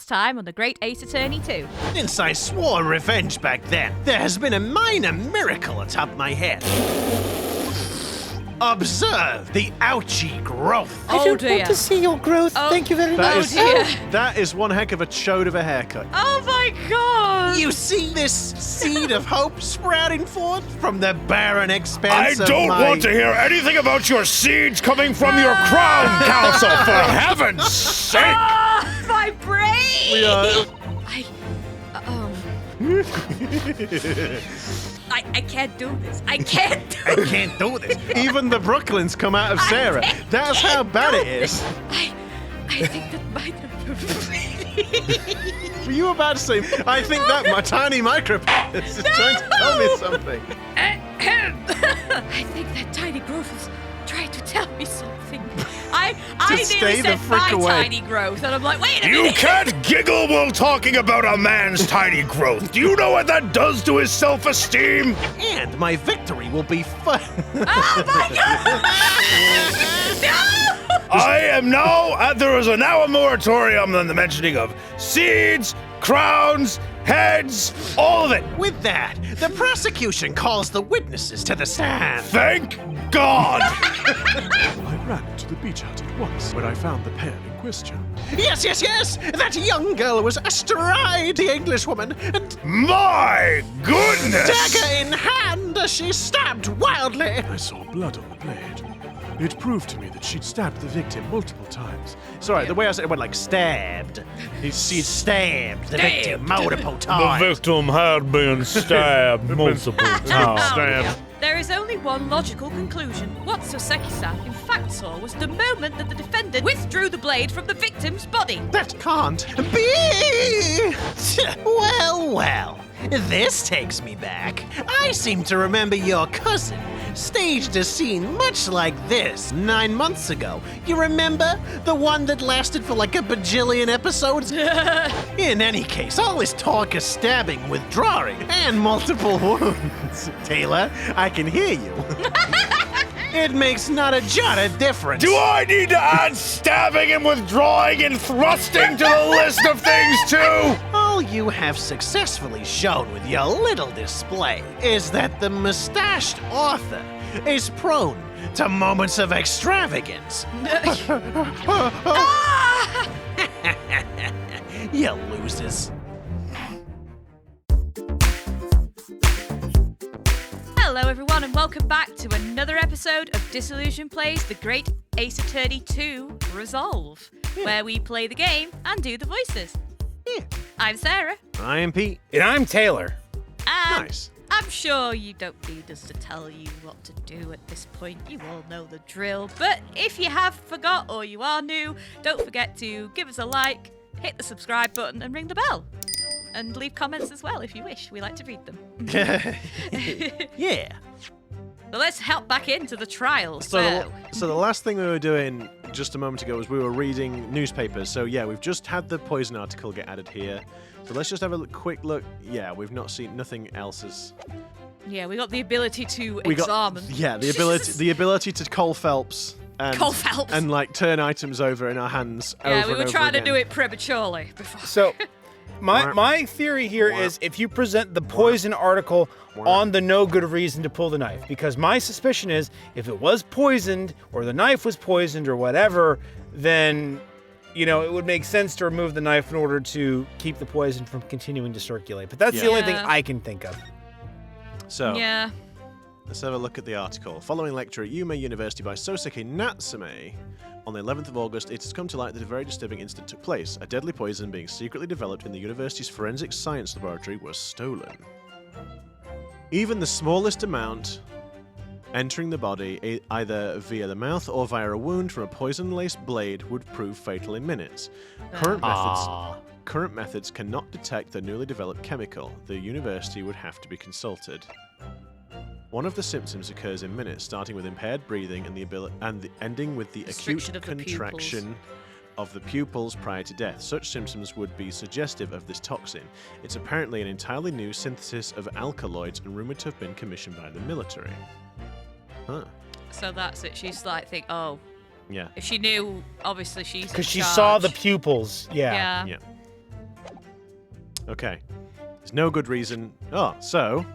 last time on The Great Ace Attorney 2. Since I swore revenge back then, there has been a minor miracle atop my head. Observe the Auchi growth. I don't want to see your growth. Thank you very much. That is one heck of a chode of a haircut. Oh my god! You see this seed of hope sprouting forth from the barren expanse I don't want to hear anything about your seeds coming from your crown council, for heaven's sake! Ah, my brain! We are... I can't do this. I can't do this. Even the Brooklyns come out of Sarah. That's how bad it is. I think that might have... Were you about to say, I think that my tiny micropenis is trying to tell me something? I think that tiny growth is trying to tell me something. I stay nearly the said frick my away. tiny growth, and I'm like, wait a You minute. can't giggle while talking about a man's tiny growth. Do you know what that does to his self-esteem? And my victory will be fun. Oh my god! No! I am now, there is now a moratorium on the mentioning of seeds, crowns, heads, all of it. With that, the prosecution calls the witnesses to the stand. Thank God. I ran to the beach hut at once when I found the pair in question. Yes. That young girl was astride the Englishwoman, and My goodness. dagger in hand, she stabbed wildly. I saw blood on the blade. It proved to me that she'd stabbed the victim multiple times. Sorry, the way I said it went like stabbed. She stabbed the victim multiple times. victim had been stabbed multiple times. There is only one logical conclusion. What Soseki-san in fact saw was the moment that the defendant withdrew the blade from the victim's body. That can't be! Well. This takes me back. I seem to remember your cousin staged a scene much like this 9 months ago. You remember? The one that lasted for like a bajillion episodes? In any case, all this talk of stabbing, withdrawing, and multiple wounds. Taylor, I can hear you. It makes not a jot of difference. Do I need to add stabbing and withdrawing and thrusting to the list of things too? All you have successfully shown with your little display is that the mustached author is prone to moments of extravagance. You losers. Hello everyone and welcome back to another episode of Disillusion Plays The Great Ace Attorney 2 Resolve, where we play the game and do the voices. Yeah. I'm Sarah. I am Pete. And I'm Taylor. And Nice. I'm sure you don't need us to tell you what to do at this point. You all know the drill. But if you have forgot or you are new, don't forget to give us a like, hit the subscribe button and ring the bell. And leave comments as well if you wish. We like to read them. Yeah. So let's hop back into the trial. So the last thing we were doing just a moment ago was we were reading newspapers. So yeah, we've just had the poison article get added here. So let's just have a quick look. Yeah, we've not seen nothing else. Yeah, we got the ability to examine. The ability to Cole Phelps. And, Cole Phelps. And like turn items over in our hands. Yeah, over we and were over trying to again. do it prematurely before. So, my theory here is if you present the poison article on the no good reason to pull the knife, because my suspicion is if it was poisoned or the knife was poisoned or whatever, then it would make sense to remove the knife in order to keep the poison from continuing to circulate. But that's the only thing I can think of. So Yeah. let's have a look at the article. Following lecture at Yumei University by Soseki Natsume, on the 11th of August, it has come to light that a very disturbing incident took place. A deadly poison being secretly developed in the university's forensic science laboratory was stolen. Even the smallest amount entering the body, either via the mouth or via a wound from a poison-laced blade, would prove fatal in minutes. Current methods cannot detect the newly developed chemical. The university would have to be consulted. One of the symptoms occurs in minutes, starting with impaired breathing and ending with the acute Restriction of the contraction of the pupils prior to death. Such symptoms would be suggestive of this toxin. It's apparently an entirely new synthesis of alkaloids and rumored to have been commissioned by the military. Huh. So that's it. She's like, Yeah. if she knew, obviously she's Because she in saw the charge. pupils. Yeah. Yeah. Okay. There's no good reason. Oh, so...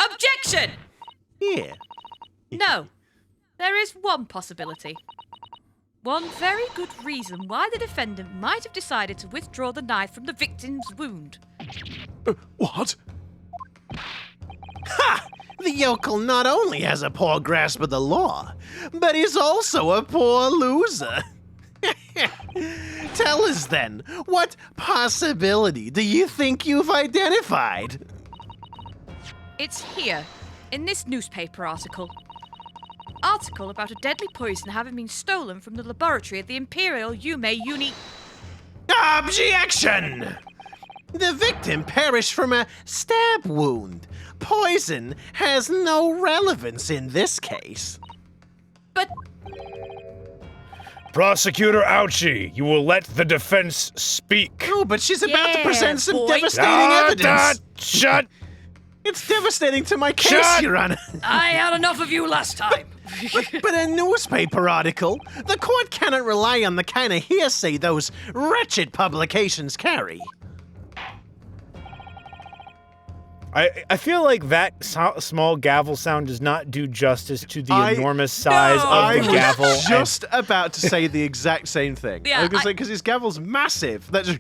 Objection! Yeah. No. There is one possibility. One very good reason why the defendant might have decided to withdraw the knife from the victim's wound. What? Ha! The yokel not only has a poor grasp of the law, but he's also a poor loser. Tell us then, what possibility do you think you've identified? It's here, in this newspaper article. Article about a deadly poison having been stolen from the laboratory at the Imperial Yumei Uni... Objection! The victim perished from a stab wound. Poison has no relevance in this case. But... Prosecutor Auchi, you will let the defense speak. Oh, but she's about to present some boy. devastating evidence. Shut! It's devastating to my case, Shut! Your Honor. I had enough of you last time. But a newspaper article? The court cannot rely on the kind of hearsay those wretched publications carry. I feel like that small gavel sound does not do justice to the enormous size No! of the I gavel. was just about to say the exact same thing. Yeah, Because his gavel's massive. That just...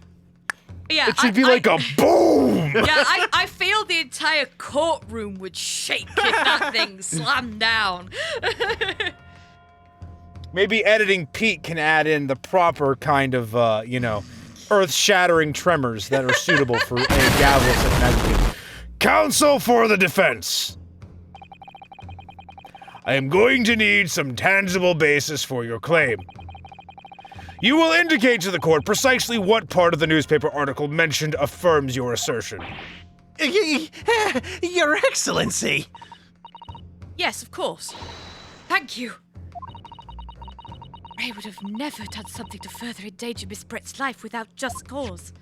Yeah, It should be like a boom! Yeah, I feel the entire courtroom would shake if that thing slammed down. Maybe editing Pete can add in the proper kind of, earth-shattering tremors that are suitable for a gavel such magnitude. Counsel for the defense. I am going to need some tangible basis for your claim. You will indicate to the court precisely what part of the newspaper article mentioned affirms your assertion. Your Excellency. Yes, of course. Thank you. Ray would have never done something to further endanger Miss Brett's life without just cause.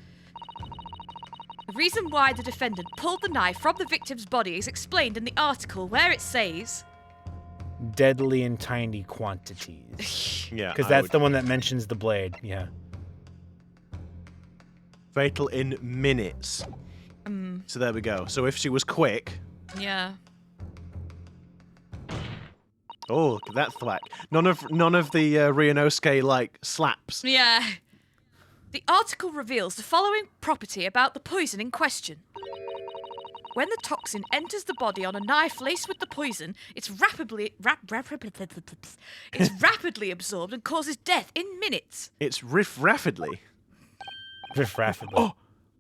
The reason why the defendant pulled the knife from the victim's body is explained in the article where it says... Deadly in tiny quantities. Yeah, Because that's the one that mentions the blade, yeah. fatal in minutes. So there we go. So if she was quick... Yeah. Oh, look at that thwack. None of the Ryunosuke, slaps. Yeah. The article reveals the following property about the poison in question. When the toxin enters the body on a knife laced with the poison, it's rapidly absorbed and causes death in minutes. It's riff-raffidly. Riff-raffidly. Oh,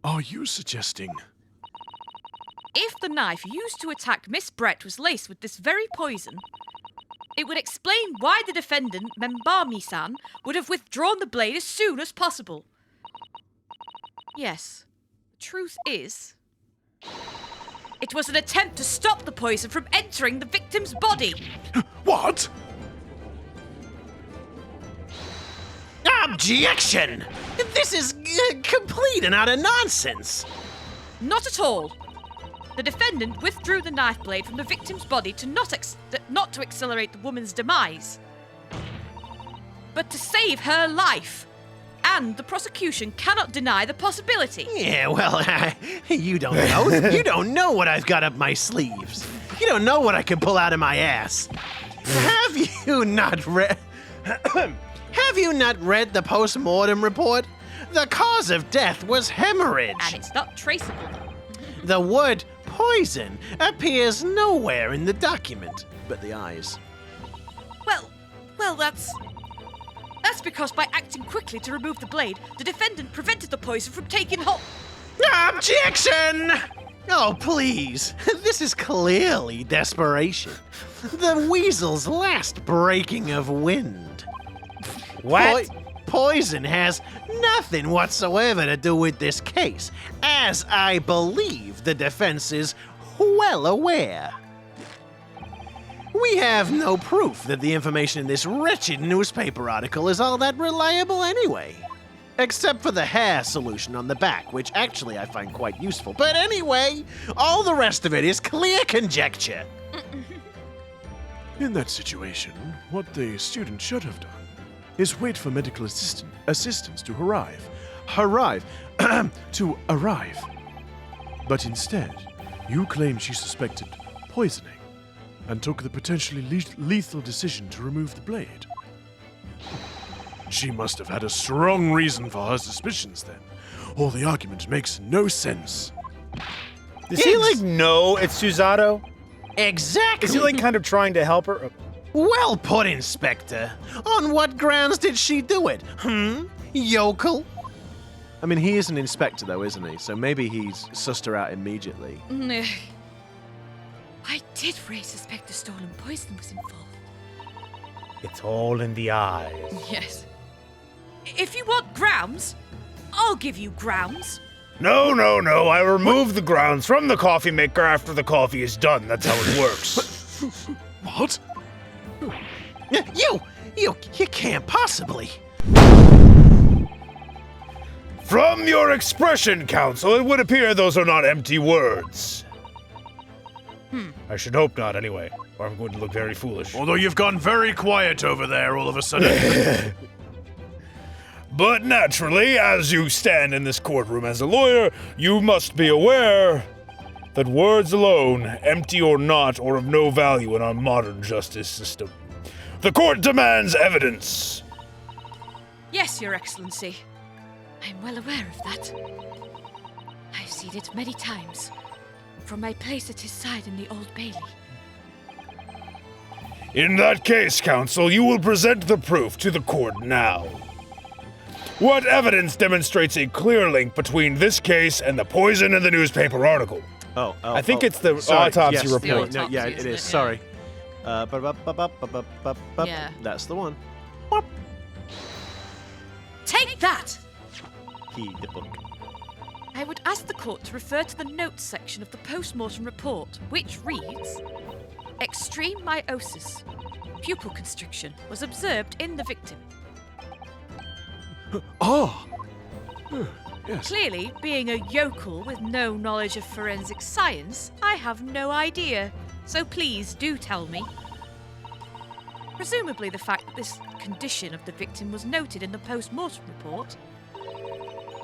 are you suggesting... If the knife used to attack Miss Brett was laced with this very poison, it would explain why the defendant, Membami-san, would have withdrawn the blade as soon as possible. Yes, the truth is... it was an attempt to stop the poison from entering the victim's body. What? Objection! This is complete and utter nonsense. Not at all. The defendant withdrew the knife blade from the victim's body to not to accelerate the woman's demise, but to save her life. And the prosecution cannot deny the possibility. Yeah, well, you don't know. You don't know what I've got up my sleeves. You don't know what I can pull out of my ass. Have you not read the post-mortem report? The cause of death was hemorrhage. And it's not traceable. The word poison appears nowhere in the document. But the eyes. Well, that's because by acting quickly to remove the blade, the defendant prevented the poison from taking hold. Objection! Oh, please. This is clearly desperation. The weasel's last breaking of wind. What? Poison has nothing whatsoever to do with this case, as I believe the defense is well aware. We have no proof that the information in this wretched newspaper article is all that reliable anyway. Except for the hair solution on the back, which actually I find quite useful. But anyway, all the rest of it is clear conjecture. In that situation, what the student should have done is wait for medical assistance to arrive. arrive. To arrive. But instead, you claim she suspected poisoning and took the potentially lethal decision to remove the blade. She must have had a strong reason for her suspicions then, or the argument makes no sense. Does he, know it's Susato? Exactly. Is he, kind of trying to help her? Well put, Inspector. On what grounds did she do it? Yokel? I mean, he is an inspector, though, isn't he? So maybe he's sussed her out immediately. Why did Ray suspect the stolen poison was involved? It's all in the eyes. Yes. If you want grounds, I'll give you grounds. No. I remove the grounds from the coffee maker after the coffee is done. That's how it works. What? You can't possibly. From your expression, Counsel, it would appear those are not empty words. I should hope not, anyway, or I'm going to look very foolish. Although you've gone very quiet over there all of a sudden. But naturally, as you stand in this courtroom as a lawyer, you must be aware that words alone, empty or not, are of no value in our modern justice system. The court demands evidence. Yes, Your Excellency. I'm well aware of that. I've seen it many times, from my place at his side in the Old Bailey. In that case, Counsel, you will present the proof to the court now. What evidence demonstrates a clear link between this case and the poison in the newspaper article? I think it's the autopsy report. The autopsy, Yeah, it isn't is. it? Sorry. Yeah. That's the one. Take that! Heed the book. I would ask the court to refer to the notes section of the post-mortem report, which reads, extreme meiosis, pupil constriction, was observed in the victim. Yes. Clearly, being a yokel with no knowledge of forensic science, I have no idea. So please do tell me. Presumably the fact that this condition of the victim was noted in the post-mortem report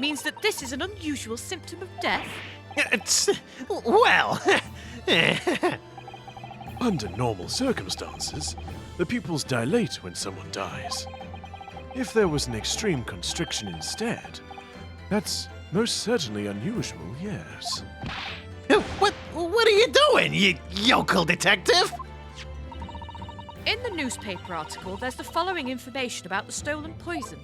means that this is an unusual symptom of death. Well, Under normal circumstances, the pupils dilate when someone dies. If there was an extreme constriction instead, that's most certainly unusual, yes. what are you doing, you yokel detective? In the newspaper article, there's the following information about the stolen poison.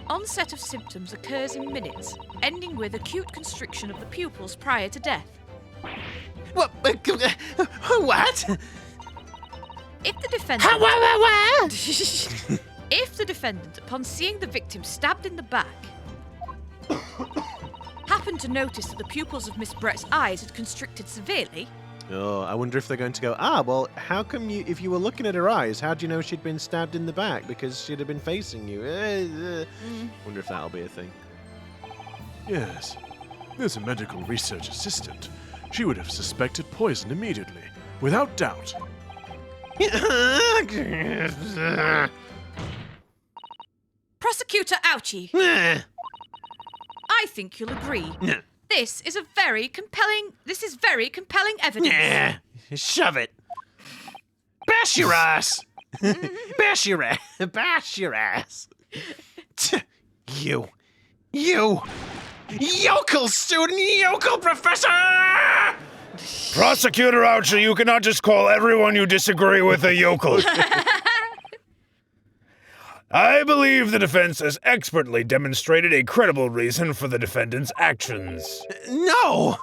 Onset of symptoms occurs in minutes, ending with acute constriction of the pupils prior to death. What? If the defendant... What? If the defendant, upon seeing the victim stabbed in the back, happened to notice that the pupils of Miss Brett's eyes had constricted severely... Oh, I wonder if they're going to go, well, how come you, if you were looking at her eyes, how do you know she'd been stabbed in the back? Because she'd have been facing you. Wonder if that'll be a thing. Yes. As a medical research assistant, she would have suspected poison immediately, without doubt. Prosecutor Auchi, I think you'll agree. This is very compelling evidence. Yeah, shove it. Bash your ass. Bash your ass. Bash your ass. You yokel student, yokel professor! Prosecutor Auchi, you cannot just call everyone you disagree with a yokel. I believe the defense has expertly demonstrated a credible reason for the defendant's actions. No!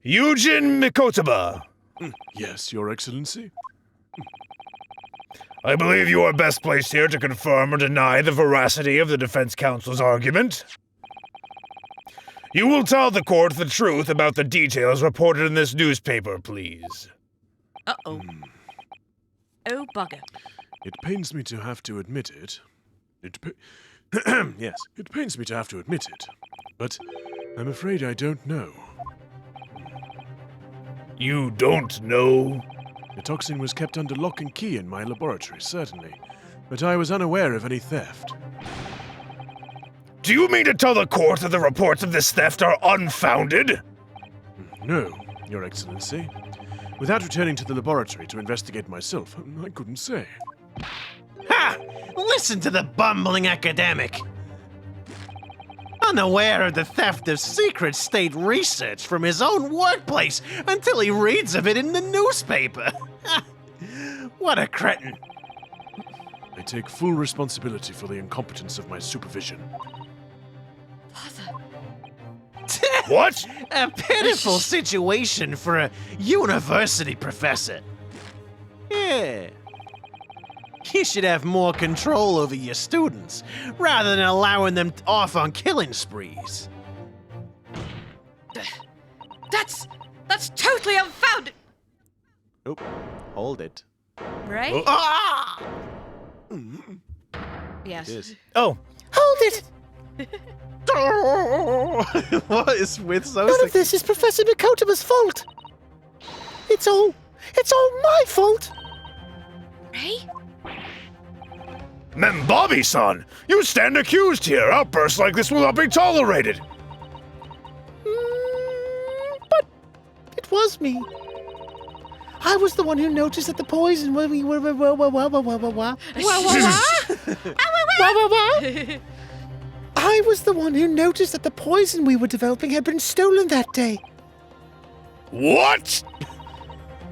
Eugene Mikotaba. Yes, Your Excellency. I believe you are best placed here to confirm or deny the veracity of the defense counsel's argument. You will tell the court the truth about the details reported in this newspaper, please. Uh-oh. Oh, bugger. It pains me to have to admit it. Yes, it pains me to have to admit it. But I'm afraid I don't know. You don't know? The toxin was kept under lock and key in my laboratory, certainly. But I was unaware of any theft. Do you mean to tell the court that the reports of this theft are unfounded? No, Your Excellency. Without returning to the laboratory to investigate myself, I couldn't say. Ha! Listen to the bumbling academic! Unaware of the theft of secret state research from his own workplace until he reads of it in the newspaper. What a cretin. I take full responsibility for the incompetence of my supervision. Father. What? A pitiful situation for a university professor. Yeah. You should have more control over your students, rather than allowing them off on killing sprees. That's totally unfounded. Oh, hold it. Right? Oh. Ah! Yes. It is. Oh, Hold it! What is with None of Soseki? this is Professor Mikotoma's fault. It's all my fault. Ray? Membobby-san, you stand accused here. Outbursts like this will not be tolerated. But it was me. I was the one who noticed that the poison when we were I was the one who noticed that the poison we were developing had been stolen that day. What?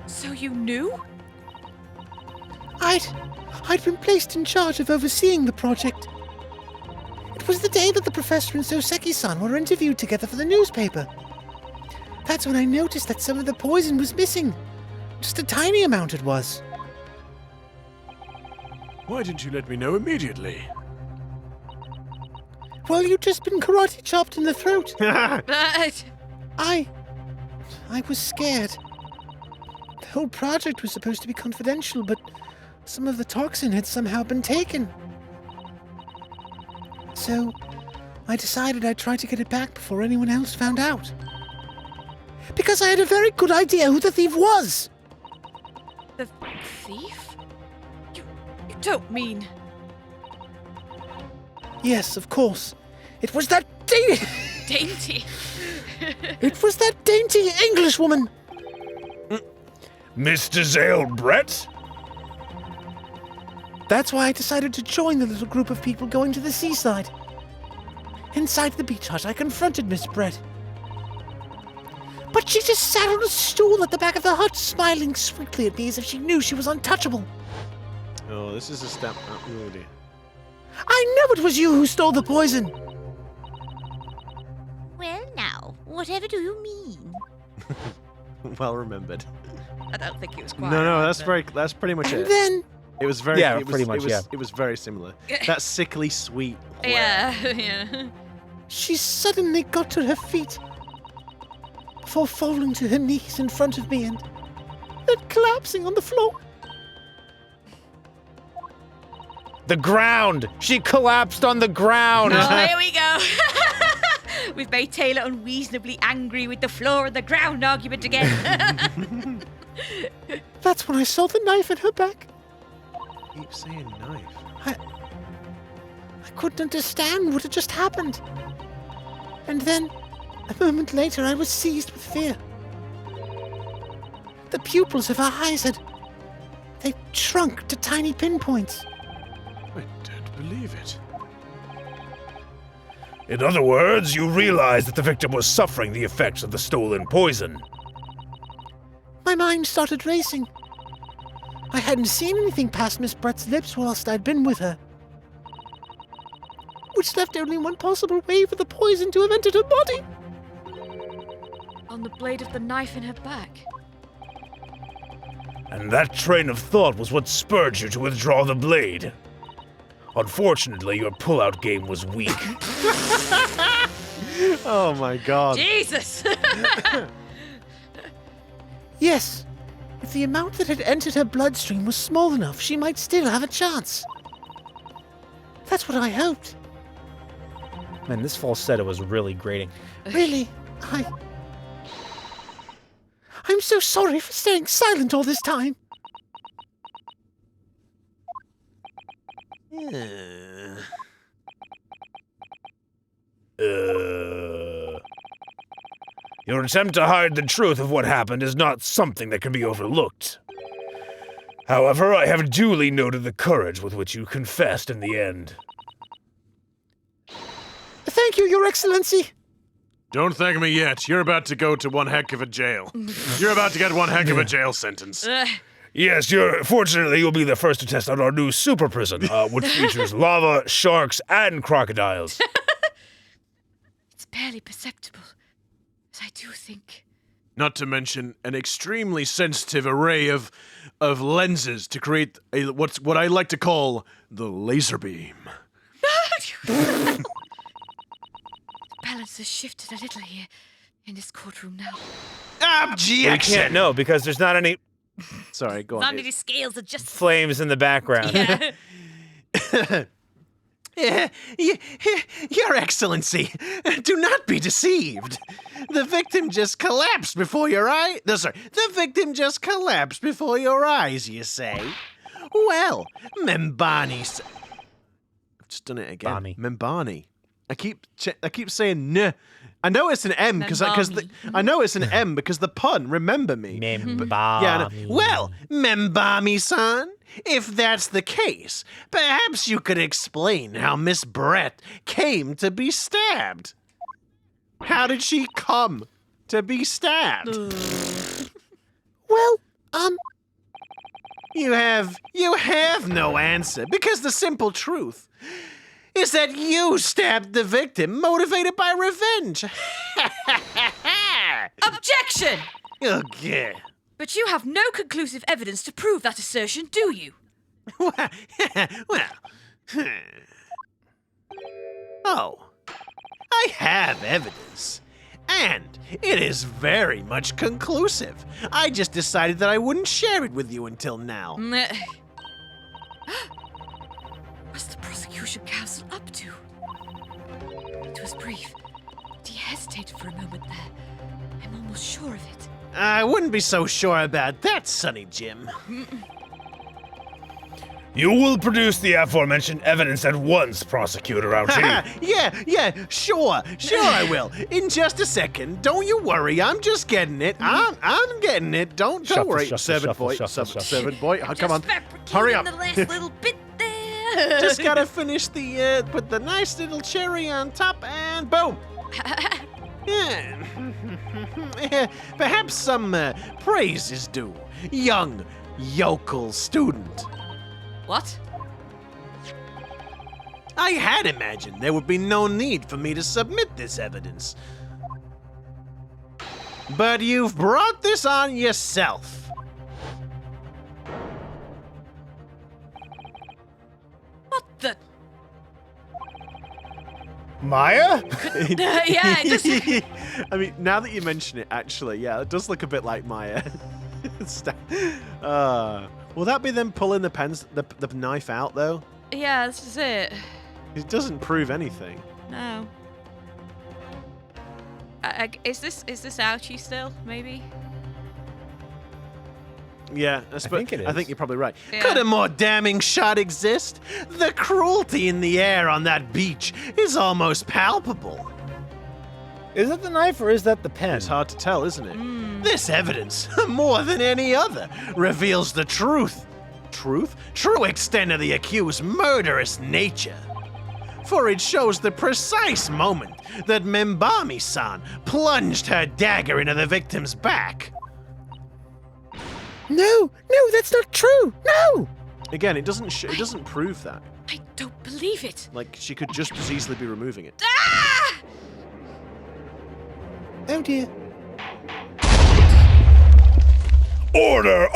So you knew? I'd been placed in charge of overseeing the project. It was the day that the professor and Soseki-san were interviewed together for the newspaper. That's when I noticed that some of the poison was missing. Just a tiny amount it was. Why didn't you let me know immediately? Well, you'd just been karate chopped in the throat. But I was scared. The whole project was supposed to be confidential, but some of the toxin had somehow been taken. So, I decided I'd try to get it back before anyone else found out. Because I had a very good idea who the thief was! the thief? You don't mean... Yes, of course. It was that Dainty? It was that dainty English woman! Mr. Zale Brett? That's why I decided to join the little group of people going to the seaside. Inside the beach hut, I confronted Miss Brett. But she just sat on a stool at the back of the hut, smiling sweetly at me as if she knew she was untouchable. Oh, this is a step. Oh, dear. I know it was you who stole the poison. Well, now, whatever do you mean? Well remembered. I don't think it was quite. No, right, that's but- very. That's pretty much And it. then, It was very. Yeah, it was, pretty much, It was, yeah. It was very similar. That sickly sweet. flair. Yeah, yeah. she suddenly got to her feet before falling to her knees in front of me and then collapsing on the floor. the ground. She collapsed on the ground. Oh, here we go. We've made Taylor unreasonably angry with the floor and the ground argument again. That's when I saw the knife in her back. Keep saying knife. I couldn't understand what had just happened. And then, a moment later, I was seized with fear. The pupils of her eyes they shrunk to tiny pinpoints. I don't believe it. In other words, you realized that the victim was suffering the effects of the stolen poison. My mind started racing. I hadn't seen anything past Miss Brett's lips whilst I'd been with her. Which left only one possible way for the poison to have entered her body. On the blade of the knife in her back. And that train of thought was what spurred you to withdraw the blade. Unfortunately, your pull-out game was weak. Oh my god. Jesus! Yes, if the amount that had entered her bloodstream was small enough, she might still have a chance. That's what I hoped. Man, this falsetto was really grating. Really, I'm so sorry for staying silent all this time. Your attempt to hide the truth of what happened is not something that can be overlooked. However, I have duly noted the courage with which you confessed in the end. Thank you, Your Excellency. Don't thank me yet. You're about to go to one heck of a jail. You're about to get one heck of a jail sentence. Yes, fortunately, you'll be the first to test out our new super prison, which features lava, sharks, and crocodiles. It's barely perceptible, but I do think. Not to mention an extremely sensitive array of lenses to create what I like to call the laser beam. Balance has shifted a little here in this courtroom now. We Objection! can't know because there's not any Sorry, go None on. of these scales are just. flames in the background. Yeah. Your Excellency, do not be deceived. The victim just collapsed before your eyes. No, sorry. The victim just collapsed before your eyes, you say? Well, Membani. I've just done it again. Bami. Membani. I keep saying n. I know it's an M because I know it's an M because the pun. Remember me. Membami. Yeah, I know. Well, Membami-san, if that's the case, perhaps you could explain how Miss Brett came to be stabbed. How did she come to be stabbed? Well, You have no answer because the simple truth is that you stabbed the victim motivated by revenge. Objection! Okay. But you have no conclusive evidence to prove that assertion, do you? Oh, I have evidence. And it is very much conclusive. I just decided that I wouldn't share it with you until now. What's the prosecution counsel up to? It was brief, but he hesitated for a moment there. I'm almost sure of it. I wouldn't be so sure about that, Sonny Jim. You will produce the aforementioned evidence at once, Prosecutor Auchi. Yeah, sure I will. In just a second. Don't you worry, I'm just getting it. I'm getting it. Don't Shuffle, worry. shuffle, Seven shuffle, boy, shuffle, seven, shuffle. seven boy. Oh, come on, Just hurry up. the last little bit there. Just gotta finish the put the nice little cherry on top and boom. Yeah. Perhaps some praise is due, young yokel student. What? I had imagined there would be no need for me to submit this evidence. But you've brought this on yourself. What the? Maya? Yeah, it just. I mean, now that you mention it, actually, yeah, it does look a bit like Maya. Will that be them pulling the knife out though? Yeah, this is it. It doesn't prove anything. No. Is this Auchi still? Maybe. Yeah, think it I is. think you're probably right. Yeah. Could a more damning shot exist? The cruelty in the air on that beach is almost palpable. Is that the knife or is that the pen? It's hard to tell, isn't it? This evidence, more than any other, reveals the truth. True extent of the accused's murderous nature. For it shows the precise moment that Membami-san plunged her dagger into the victim's back. No, that's not true. No! Again, it doesn't prove that. I don't believe it. Like she could just as easily be removing it. Ah! Oh dear. Order!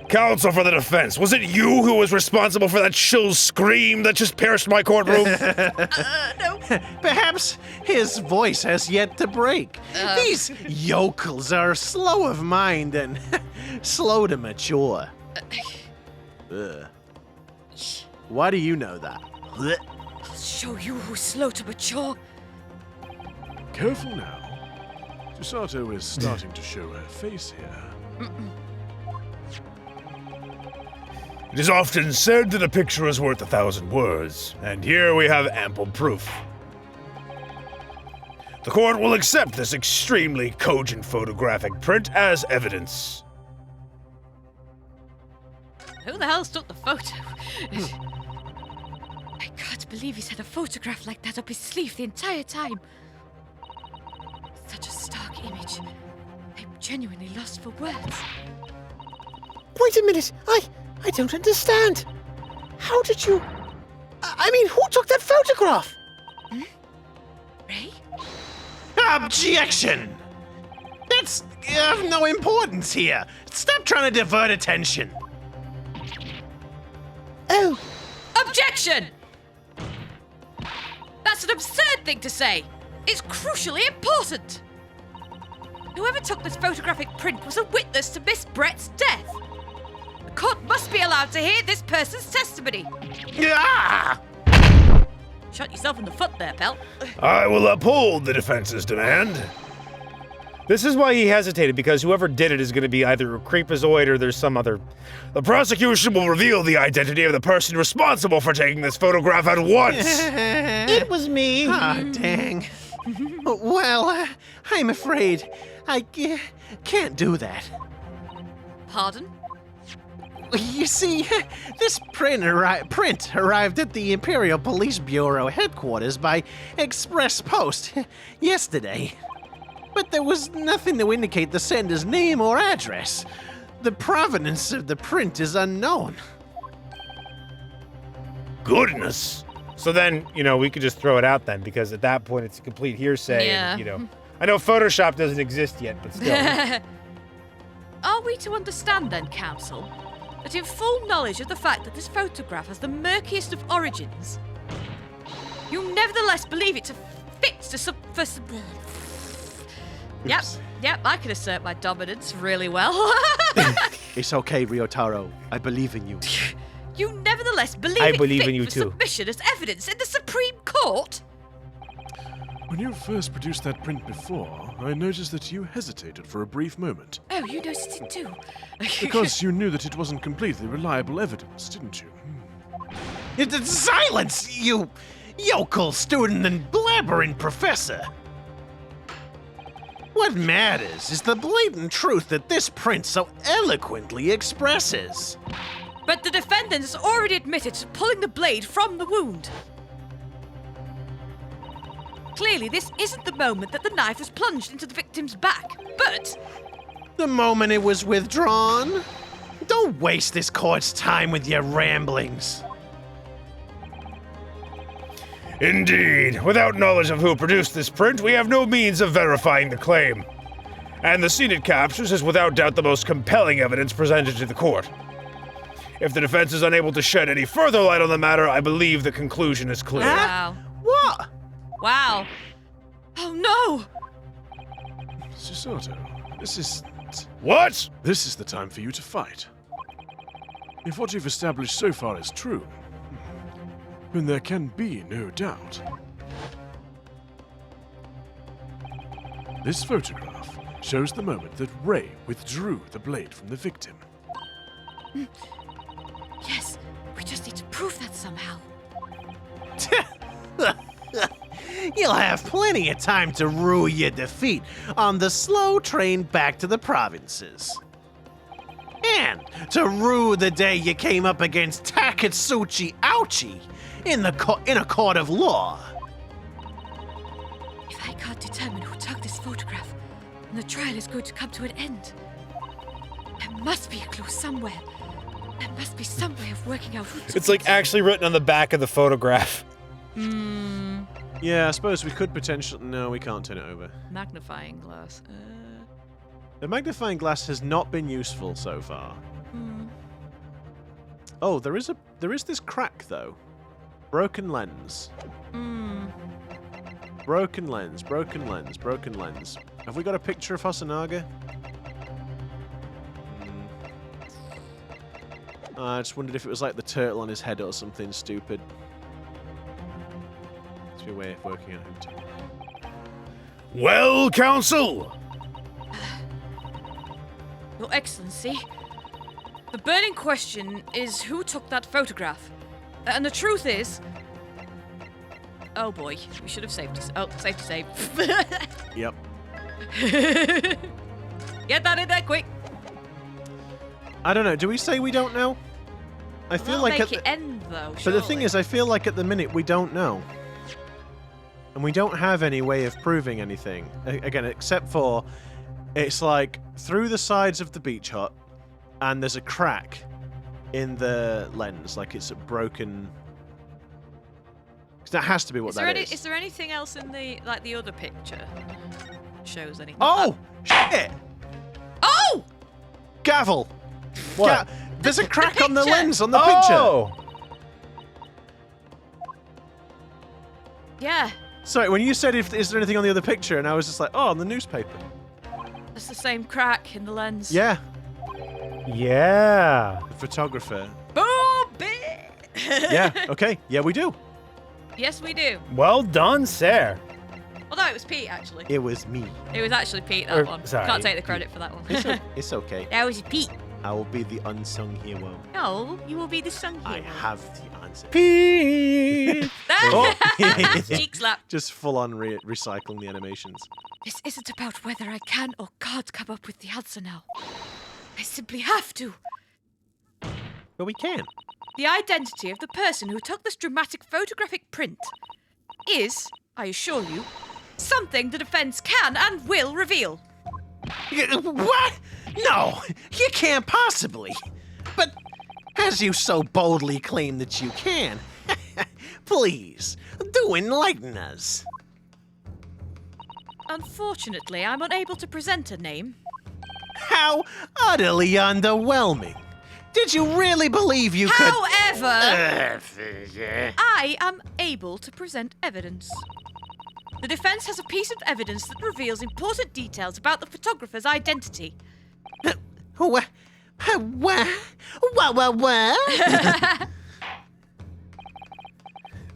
Counsel for the defense, was it you who was responsible for that shrill scream that just pierced my courtroom? No. Perhaps his voice has yet to break. These yokels are slow of mind and slow to mature. Ugh. Why do you know that? I'll show you who's slow to mature. Careful now. Susato is starting to show her face here. It is often said that a picture is worth 1,000 words, and here we have ample proof. The court will accept this extremely cogent photographic print as evidence. Who the hell took the photo? I can't believe he's had a photograph like that up his sleeve the entire time. Such a stark image. I'm genuinely lost for words. Wait a minute. I don't understand. How did you... I mean, who took that photograph? Ray? Objection! That's of no importance here. Stop trying to divert attention. Oh, Objection! That's an absurd thing to say. It's crucially important. Whoever took this photographic print was a witness to Miss Brett's death. The court must be allowed to hear this person's testimony. Ah! Shot yourself in the foot there, pal. I will uphold the defense's demand. This is why he hesitated, because whoever did it is going to be either a creepazoid or there's some other... The prosecution will reveal the identity of the person responsible for taking this photograph at once. it was me. Ah, dang. Well, I'm afraid I can't do that. Pardon? You see, this print arrived at the Imperial Police Bureau headquarters by express post yesterday. But there was nothing to indicate the sender's name or address. The provenance of the print is unknown. Goodness. So then, we could just throw it out then, because at that point it's a complete hearsay. Yeah. And, I know Photoshop doesn't exist yet, but still. Are we to understand then, Counsel, that in full knowledge of the fact that this photograph has the murkiest of origins, you nevertheless believe it to fit to Yep, I can assert my dominance really well. It's okay, Ryotaro. I believe in you. You nevertheless believe I it believe fit in you for too. submission as evidence in the Supreme Court? When you first produced that print before, I noticed that you hesitated for a brief moment. Oh, you noticed it too. Because you knew that it wasn't completely reliable evidence, didn't you? Silence, you yokel student and blabbering professor! What matters is the blatant truth that this print so eloquently expresses. But the defendant has already admitted to pulling the blade from the wound. Clearly, this isn't the moment that the knife was plunged into the victim's back, but... The moment it was withdrawn? Don't waste this court's time with your ramblings. Indeed. Without knowledge of who produced this print, we have no means of verifying the claim. And the scene it captures is without doubt the most compelling evidence presented to the court. If the defense is unable to shed any further light on the matter, I believe the conclusion is clear. Wow. What? Wow. Oh no! Susato, this is What? the time for you to fight. If what you've established so far is true, then there can be no doubt. This photograph shows the moment that Ray withdrew the blade from the victim. Yes, we just need to prove that somehow. You'll have plenty of time to rue your defeat on the slow train back to the provinces. And to rue the day you came up against Prosecutor Auchi in a court of law. If I can't determine who took this photograph, then the trial is going to come to an end. There must be a clue somewhere. There must be some way of working out who took It's like actually written on the back of the photograph. Yeah, I suppose we could potentially... No, we can't turn it over. Magnifying glass. The magnifying glass has not been useful so far. Oh, there is this crack though. Broken lens. Broken lens, broken lens, broken lens. Have we got a picture of Hosonaga? I just wondered if it was like the turtle on his head or something stupid. It's a way of working out who to... Well, counsel? Your Excellency, The burning question is who took that photograph? And the truth is... Oh boy, we should have saved us. Oh, safe to save. Yep. Get that in there quick. I don't know. Do we say we don't know? I feel That'll like make at it end though. But the thing surely. is, I feel like at the minute we don't know. And we don't have any way of proving anything. Again, except for it's like through the sides of the beach hut and there's a crack in the lens, like it's a broken... That has to be what that is. Is there anything else in the other picture? Shows anything? Oh! Shit! Oh! Gavel! What? There's a crack on the picture. lens on the picture! Oh! Yeah, Sorry, when you said, is there anything on the other picture? And I was just like, oh, on the newspaper. it's the same crack in the lens. Yeah. Yeah. The photographer. Boom! Bit. Yeah, okay. Yeah, we do. Yes, we do. Well done, sir. Although it was Pete, actually. It was me. It was actually Pete, that one. sorry. Can't take the credit for that one. It's okay. That was Pete. I will be the unsung hero. No, you will be the sung I hero. have the answer. Pete. Oh. Cheek slap. Just full on recycling the animations. This isn't about whether I can or can't come up with the answer now. I simply have to. But we can. The identity of the person who took this dramatic photographic print is, I assure you, something the defense can and will reveal. What? No, you can't possibly. But as you so boldly claim that you can, please, do enlighten us. Unfortunately, I'm unable to present a name. How utterly underwhelming. Did you really believe you could... However, I am able to present evidence. The defense has a piece of evidence that reveals important details about the photographer's identity. What?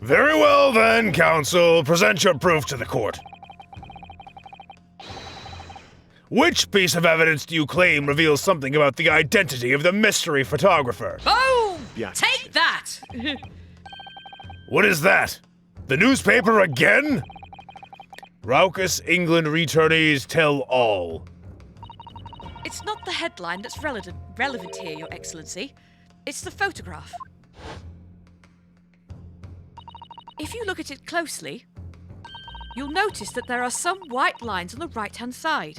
Very well then, counsel. Present your proof to the court. Which piece of evidence do you claim reveals something about the identity of the mystery photographer? Boom! Yeah. Take that! What is that? The newspaper again? Raucous England returnees tell all. It's not the headline that's relevant here, Your Excellency. It's the photograph. If you look at it closely, you'll notice that there are some white lines on the right-hand side.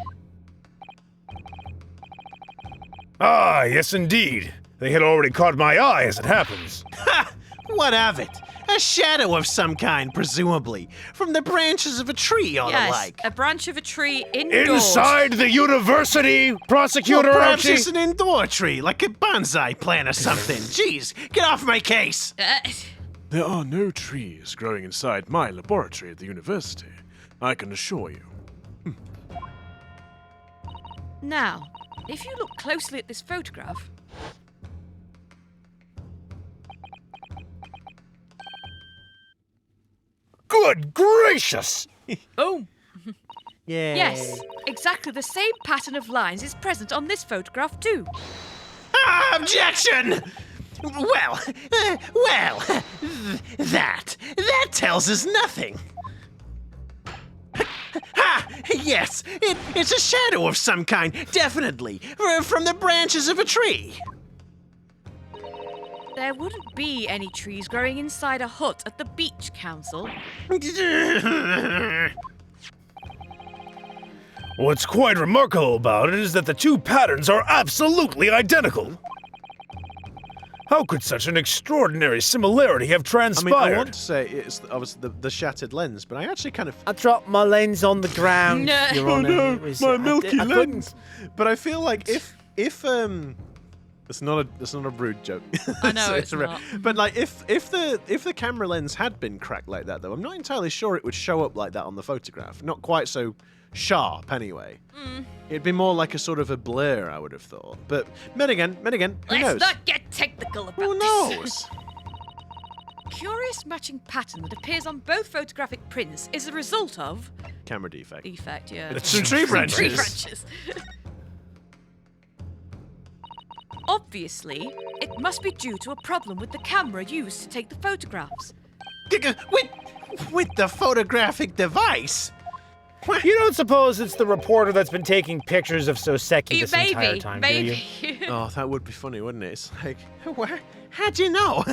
Ah, yes indeed. They had already caught my eye as it happens. Ha! What of it? A shadow of some kind, presumably, from the branches of a tree or the Yes, like. a branch of a tree indoors. Inside the university, Prosecutor Well, perhaps Auchi. it's an indoor tree, like a bonsai plant or something. Jeez, get off my case! There are no trees growing inside my laboratory at the university, I can assure you. Now, if you look closely at this photograph, Good gracious! boom! Yeah. Yes, exactly the same pattern of lines is present on this photograph too. Objection! Well, that tells us nothing. Ha! Yes, it's a shadow of some kind, definitely, from the branches of a tree. There wouldn't be any trees growing inside a hut at the beach, Council. What's quite remarkable about it is that the two patterns are absolutely identical. How could such an extraordinary similarity have I transpired? mean, I want to say it's obviously the shattered lens, but I actually kind of... I dropped my lens on the ground, No. Your Honor. no, It was- my I milky di- I couldn't- lens. But I feel like if it's not a rude joke. I know, it's a real- not. But like if the camera lens had been cracked like that, though, I'm not entirely sure it would show up like that on the photograph. Not quite so sharp, anyway. It'd be more like a sort of a blur, I would have thought. But then again, who Let's knows? not get technical about Who this. knows? Curious matching pattern that appears on both photographic prints is a result of Camera defect. defect, yeah. Some tree branches. Tree branches. Obviously, it must be due to a problem with the camera used to take the photographs. With the photographic device? You don't suppose it's the reporter that's been taking pictures of Soseki this entire time, do you? Oh, that would be funny, wouldn't it? It's like, How'd you know?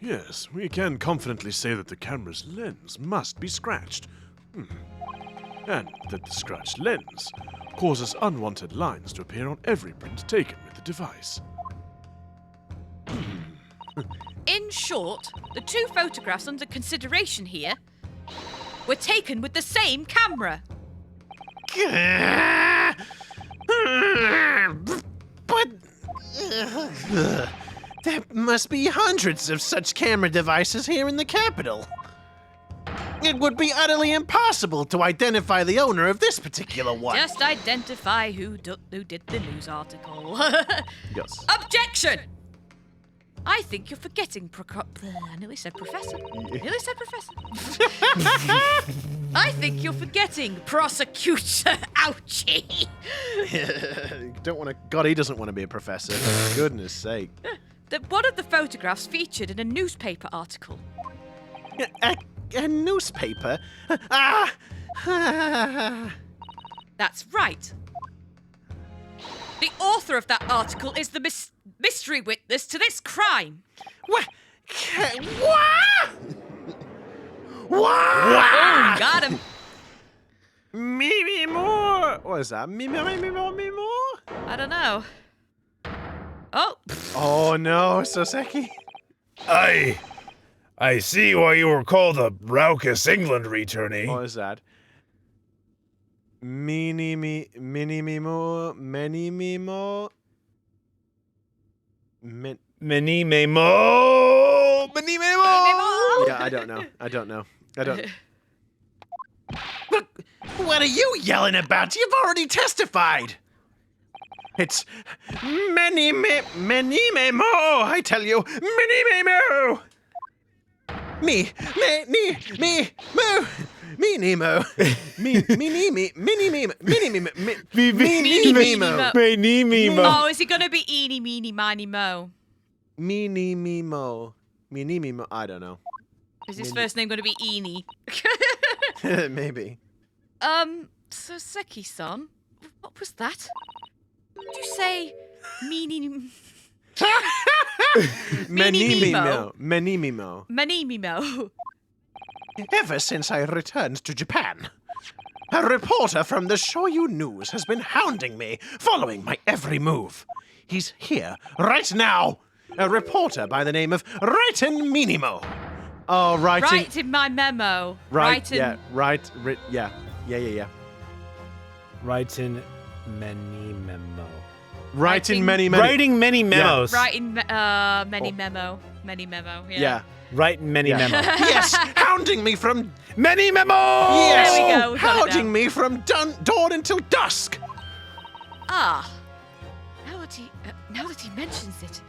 Yes, we can confidently say that the camera's lens must be scratched. And that the scratched lens causes unwanted lines to appear on every print taken with the device. In short, the two photographs under consideration here were taken with the same camera. But there must be hundreds of such camera devices here in the capital. It would be utterly impossible to identify the owner of this particular one. Just identify who did the news article. yes. Objection! I think you're forgetting I nearly said professor. I think you're forgetting Prosecutor Auchi. Don't want to. God, he doesn't want to be a professor. For goodness sake. That one of the photographs featured in a newspaper article. A newspaper? That's right. The author of that article is the mystery witness to this crime. What? Oh, got him. Me more. What is that? Me more. I don't know. Oh. Oh no, Soseki. I see why you were called a Raucous England returnee. What is that? Menimemo. Yeah, I don't know. Look, what are you yelling about? You've already testified. It's Menimemo, I tell you, Menimemo. Me, Nemo. Menimemo. Oh, is he gonna be eeny, meeny, miny, mo? Menimemo. I don't know. Is his first name gonna be Eeny? Maybe. Soseki-san, what was that? Did you say meeny? Menimemo. Ever since I returned to Japan, a reporter from the Shoyu News has been hounding me, following my every move. He's here, right now. A reporter by the name of Menimemo. Oh, writing. Right in my memo. Yeah. Yeah. Right in Menimemo. Writing many. Writing many memos. Writing many memo. Yeah. Yeah. Writing many memos. Yes, hounding me from... Menimemo! Yes, There we go, we got it hounding now. me from dawn until dusk. Ah. Now that he mentions it.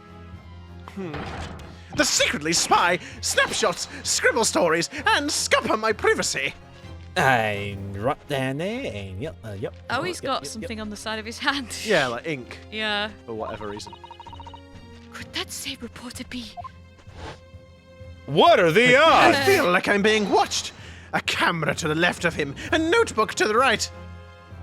The secretly spy, snapshots, scribble stories, and scupper my privacy. I'm right down there, and yep. Oh, he's got something on the side of his hand. Yeah, like ink, Yeah. for whatever reason. Could that same reporter be? What are the I odds? feel like I'm being watched. A camera to the left of him, a notebook to the right.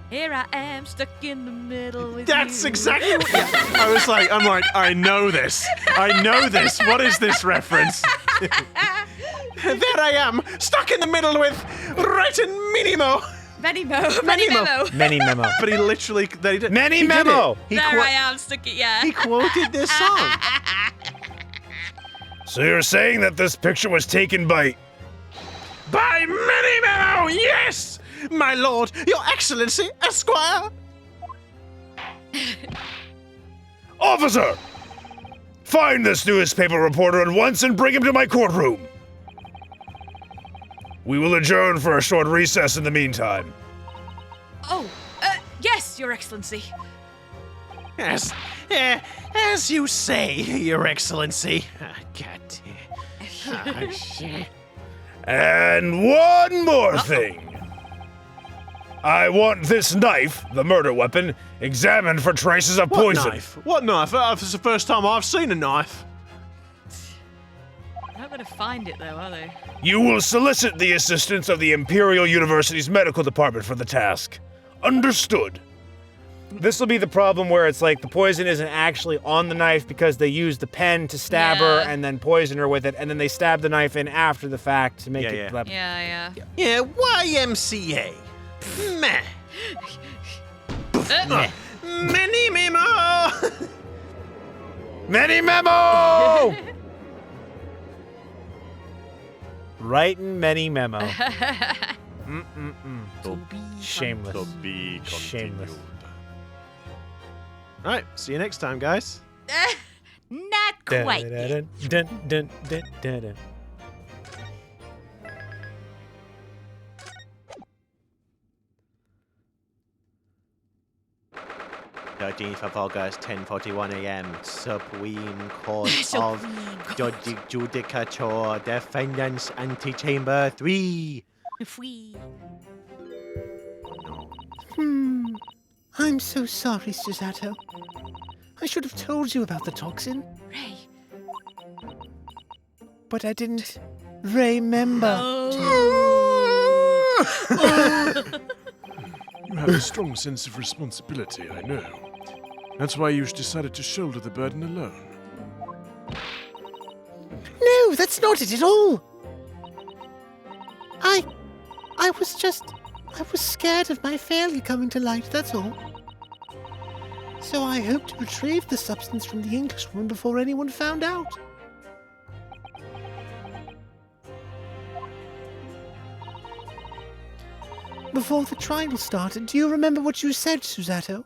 Here I am, stuck in the middle with That's you. exactly what... I'm like, I know this. What is this reference? There I am, stuck in the middle with Menimemo. Menimemo. But he literally, he did Menimemo! it. He There quote- I am, stuck it, yeah. He quoted this song. So you're saying that this picture was taken by... By Menimemo, yes! My lord, your excellency, Esquire. Officer! Find this newspaper reporter at once and bring him to my courtroom. We will adjourn for a short recess in the meantime. Oh, yes, Your Excellency. Yes, as you say, your excellency. And one more thing. I want this knife, the murder weapon, examined for traces of What poison. knife? What knife? This is the first time I've seen a knife. They're not gonna find it though, are they? You will solicit the assistance of the Imperial University's medical department for the task. Understood. This will be the problem where it's like the poison isn't actually on the knife because they use the pen to stab her Yeah. and then poison her with it, and then they stab the knife in after the fact to make it. Yeah. Yeah, YMCA. Meh. Menimemo! Menimemo! Writing Menimemo. Shameless. To be Shameless. continued. Right, see you next time, guys. Not quite. Dun, dun, dun, dun, dun, dun. of August, 10:41 a.m. Supreme Court of Judicature Defendants Antechamber 3. Free. I'm so sorry, Susato. I should have told you about the toxin, Ray. but I didn't remember. You have a strong sense of responsibility, I know. That's why you decided to shoulder the burden alone. No, that's not it at all. I was scared of my failure coming to light, that's all. So I hoped to retrieve the substance from the Englishwoman before anyone found out. Before the trial started, do you remember what you said, Susato?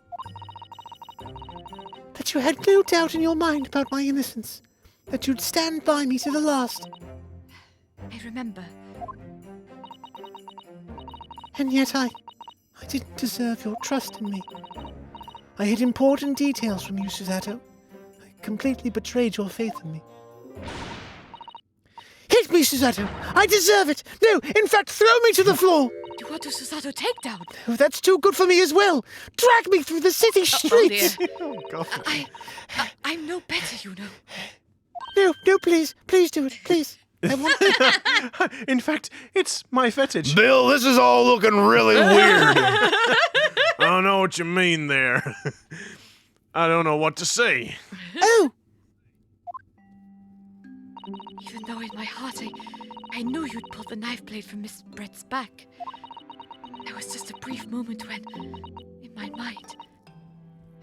That you had no doubt in your mind about my innocence. That you'd stand by me to the last. I remember. And yet I didn't deserve your trust in me. I hid important details from you, Susato. I completely betrayed your faith in me. Hit me, Susato! I deserve it! No, in fact, throw me to the floor! You want to Susato takedown? Oh, that's too good for me as well! Drag me through the city streets! Oh dear. I'm no better, you know. No, please. Please do it, please. I want... In fact, it's my fetish. Bill, this is all looking really weird. I don't know what you mean there. I don't know what to say. Oh! Even though in my heart I knew you'd pull the knife blade from Miss Brett's back. There was just a brief moment when, in my mind,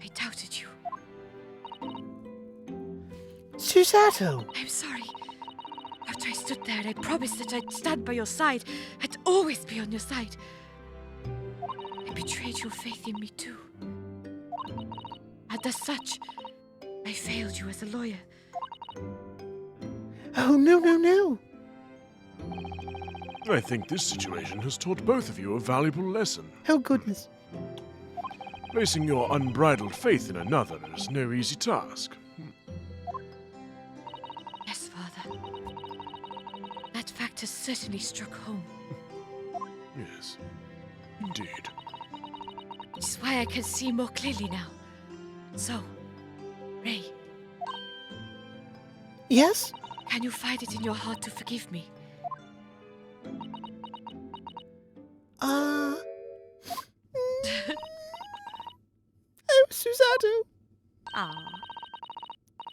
I doubted you. Susato! I'm sorry. After I stood there, I promised that I'd stand by your side. I'd always be on your side. I betrayed your faith in me too. And as such, I failed you as a lawyer. Oh, no. I think this situation has taught both of you a valuable lesson. Oh, goodness. Placing your unbridled faith in another is no easy task. Yes, Father. That fact has certainly struck home. Yes, indeed. Which is why I can see more clearly now. So, Ray, Yes? can you find it in your heart to forgive me? Oh, Susato. Ah.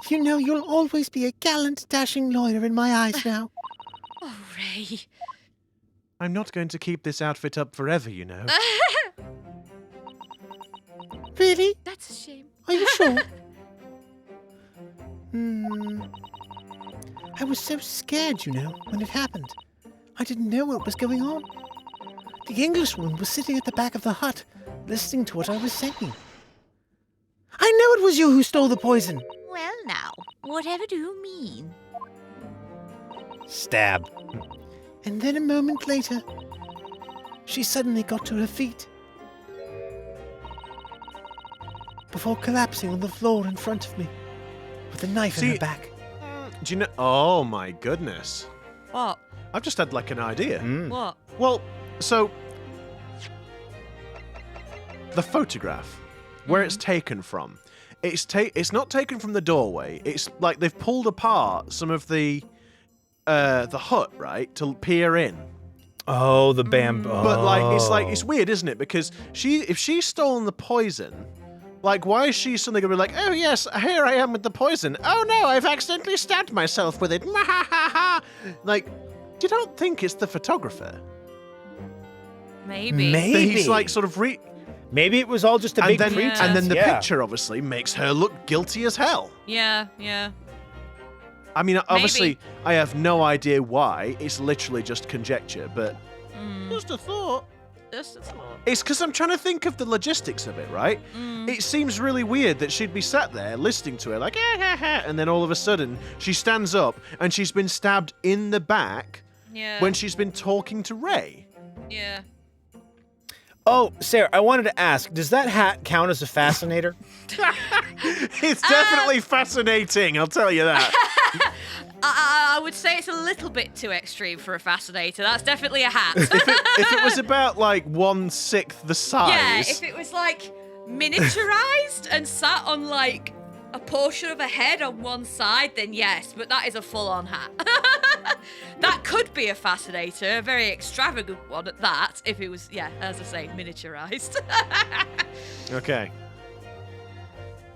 You know you'll always be a gallant, dashing lawyer in my eyes now. Oh, Ray. I'm not going to keep this outfit up forever, you know. Really? That's a shame. Are you sure? I was so scared, you know, when it happened. I didn't know what was going on. The Englishwoman was sitting at the back of the hut, listening to what I was saying. I know it was you who stole the poison. Well now, whatever do you mean? Stab. And then a moment later, she suddenly got to her feet. Before collapsing on the floor in front of me, with a knife in her back. Do you know? Oh my goodness. What? I've just had like an idea. What? Well, so the photograph, where it's taken from. It's not taken from the doorway. It's like they've pulled apart some of the hut, right, to peer in. Oh, the bamboo. But it's weird, isn't it? Because if she's stolen the poison, like, why is she suddenly gonna be like, oh yes, here I am with the poison. Oh no, I've accidentally stabbed myself with it. Like, you don't think it's the photographer? Maybe. He's like sort of Maybe it was all just a big pretense. And then the picture obviously makes her look guilty as hell. Yeah. I mean, obviously, I have no idea why. It's literally just conjecture, but just a thought. It's because I'm trying to think of the logistics of it, right? It seems really weird that she'd be sat there listening to it like, and then all of a sudden she stands up and she's been stabbed in the back when she's been talking to Ray. Yeah. Oh, Sarah, I wanted to ask, does that hat count as a fascinator? It's definitely fascinating, I'll tell you that. I would say it's a little bit too extreme for a fascinator. That's definitely a hat. If it was about like 1/6 the size. Yeah, if it was like miniaturized and sat on like a portion of a head on one side, then yes, but that is a full-on hat. That could be a fascinator, a very extravagant one at that, if it was, as I say, miniaturized. Okay.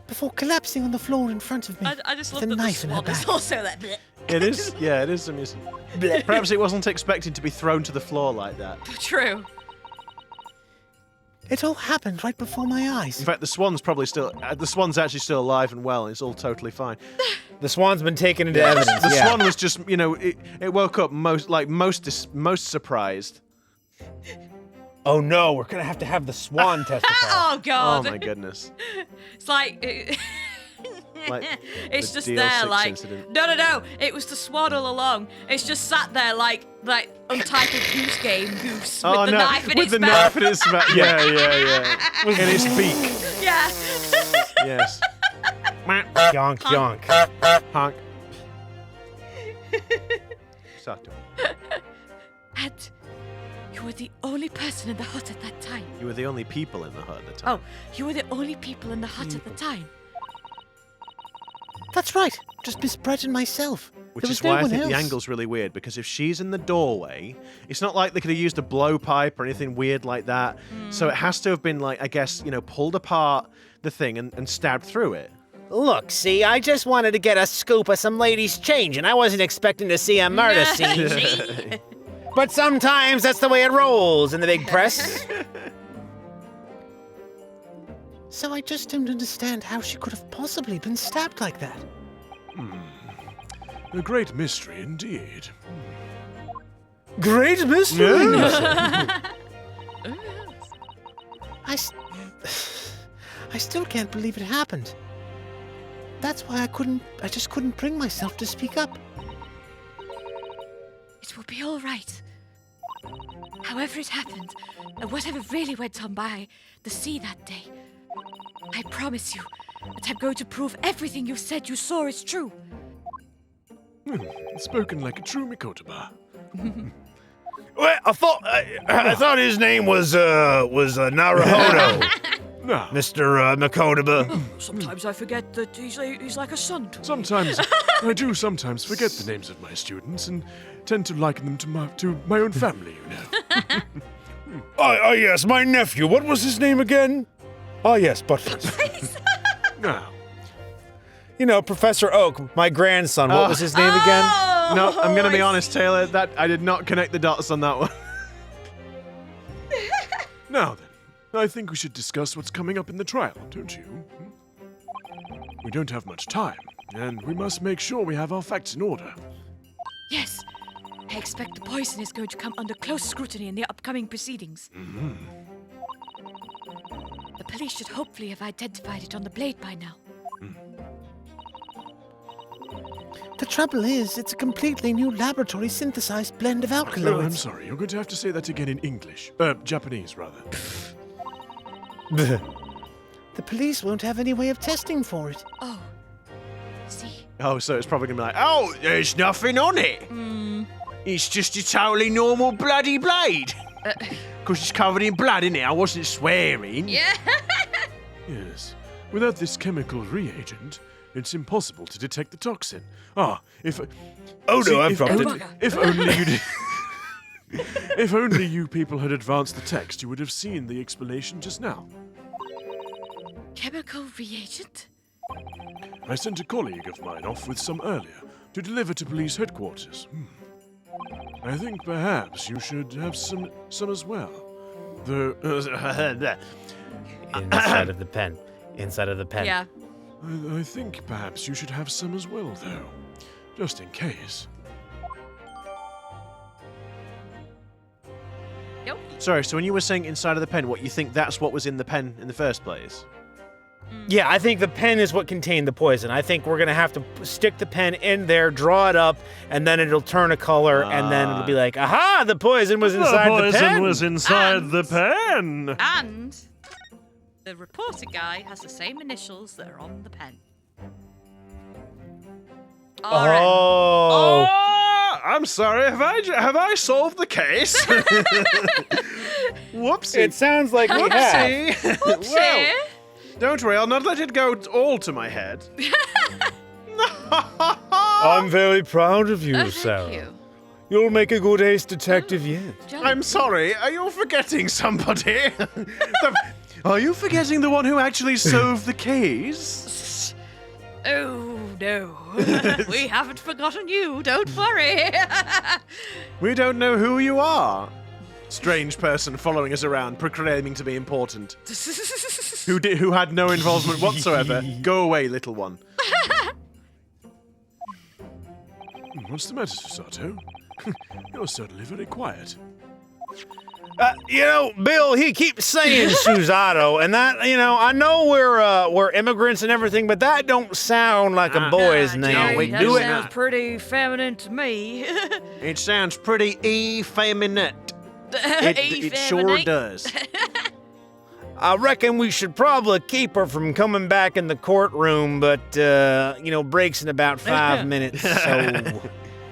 Before collapsing on the floor in front of me, I just love with a that the knife in her swan is back. also that. Bleh. It is, it is amusing. Perhaps it wasn't expected to be thrown to the floor like that. True. It all happened right before my eyes. In fact, the swan's actually still alive and well, and it's all totally fine. The swan's been taken into evidence. The swan was just, it woke up most surprised. Oh no, we're gonna have to have the swan testify. Oh god. Oh my goodness. It's like Like it's the just DL6 there like incident. no. It was the swan all along. It's just sat there like Untitled Goose Game Goose with the knife in its mouth. Knife in its mouth. Yeah. In its beak. Yeah. Yes. Yonk, yonk. Honk. Susato. And you were the only person in the hut at that time. You were the only people in the hut at the time. Oh, you were the only people in the hut at the time. That's right. Just Miss Brett and myself. Which There was is no why I one think the else. angle's really weird, because if she's in the doorway, it's not like they could have used a blowpipe or anything weird like that. So it has to have been like, I guess, pulled apart the thing and stabbed through it. Look, see, I just wanted to get a scoop of some ladies' change, and I wasn't expecting to see a murder scene. But sometimes that's the way it rolls in the big press. So I just don't understand how she could have possibly been stabbed like that. A great mystery indeed. Great mystery. I still can't believe it happened. That's why I just couldn't bring myself to speak up. It will be all right. However it happened, and whatever really went on by the sea that day, I promise you that I'm going to prove everything you said you saw is true. Spoken like a true Mikotoba. Well, I thought his name was Naruhodo, Now, Mr. Makotoba. Sometimes I forget that he's like a son to me. sometimes I do sometimes forget the names of my students and tend to liken them to my own family, Yes, my nephew. What was his name again? Oh, yes, Buttons. Now, Professor Oak, my grandson. What was his name again? No, I'm going to be honest, Taylor, that I did not connect the dots on that one. now then, I think we should discuss what's coming up in the trial, don't you? We don't have much time, and we must make sure we have our facts in order. Yes, I expect the poison is going to come under close scrutiny in the upcoming proceedings. The police should hopefully have identified it on the blade by now. The trouble is, it's a completely new laboratory synthesized blend of No, I'm alkaloids. sorry, you're going to have to say that again in English. Japanese, rather. The police won't have any way of testing for it. Oh, see. Oh, so it's probably going to be like, oh, there's nothing on it. It's just a totally normal bloody blade. Because it's covered in blood, innit? I wasn't swearing. Yeah. Yes. Without this chemical reagent, it's impossible to detect the toxin. If I've dropped it. If only you did. If only you people had advanced the text, you would have seen the explanation just now. Chemical reagent? I sent a colleague of mine off with some earlier to deliver to police headquarters. I think perhaps you should have some as well. Though Inside of the pen. Inside of the pen. Yeah. I think perhaps you should have some as well, though, just in case. Nope. Sorry, so when you were saying inside of the pen, what, you think that's what was in the pen in the first place? Yeah, I think the pen is what contained the poison. I think we're going to have to stick the pen in there, draw it up, and then it'll turn a color, and then it'll be like, aha, the poison was inside the pen. The poison was inside And- the pen. And the reporter guy has the same initials that are on the pen. RM. Oh. I'm sorry, have I solved the case? Whoopsie. It sounds like we have. Whoopsie. Well, don't worry, I'll not let it go all to my head. I'm very proud of you, Oh, Sarah. thank you. You'll make a good ace detective yet. Jolly. I'm sorry, are you forgetting somebody? Are you forgetting the one who actually solved the case? Oh, no. We haven't forgotten you, don't worry. We don't know who you are. Strange person following us around, proclaiming to be important. Who had no involvement whatsoever. Go away, little one. What's the matter, Susato? You're certainly very quiet. Bill, he keeps saying Susato, and that, I know we're immigrants and everything, but that don't sound like a boy's name. we that do it. sounds pretty feminine to me. It sounds pretty effeminate. It sure Effeminate. does. I reckon we should probably keep her from coming back in the courtroom, but, breaks in about 5 minutes, so...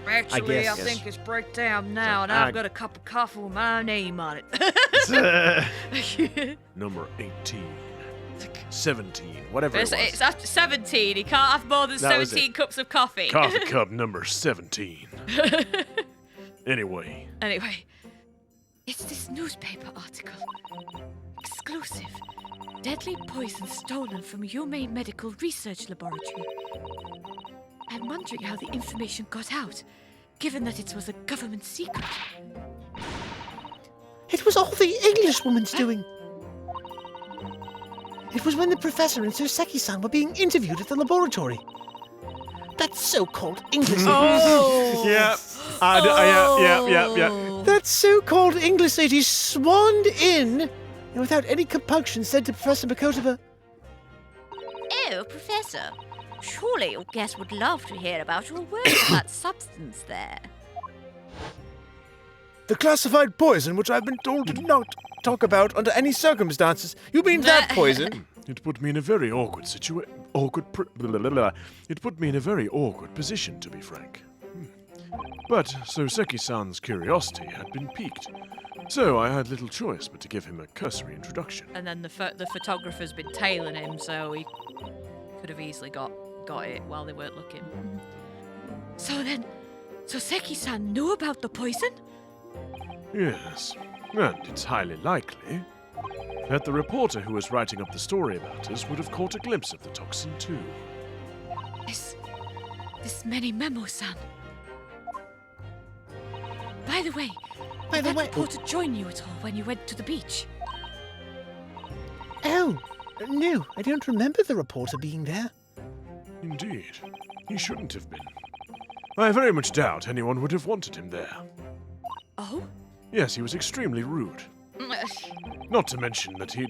Actually, I guess. think it's breakdown now, and I've got a cup of coffee with my name on it. Number 18. 17, whatever it was. It's after 17. He can't have more than That was 17 cups of coffee. Coffee cup number 17. Anyway, It's this newspaper article. Exclusive. Deadly poison stolen from Yumei Medical Research Laboratory. I'm wondering how the information got out, given that it was a government secret. It was all the Englishwoman's doing. It was when the professor and Soseki-san were being interviewed at the laboratory. That so-called English... Oh! Yeah. Yeah. That so-called English lady swanned in, and without any compunction said to Professor Makotaba, Oh, Professor. Surely your guest would love to hear about your work on that substance there. The classified poison, which I've been told to not talk about under any circumstances. You mean that poison? it put me in a very awkward situation. It put me in a very awkward position, to be frank. But Soseki-san's curiosity had been piqued, so I had little choice but to give him a cursory introduction. And then the photographer's been tailing him, so he could have easily got it while they weren't looking. So then, Soseki-san knew about the poison? Yes, and it's highly likely that the reporter who was writing up the story about us would have caught a glimpse of the toxin too. This Menimemo-san. By the way, did that reporter join you at all when you went to the beach? "Oh, no, I don't remember the reporter being there." Indeed, he shouldn't have been. I very much doubt anyone would have wanted him there. Oh? Yes, he was extremely rude. Not to mention that he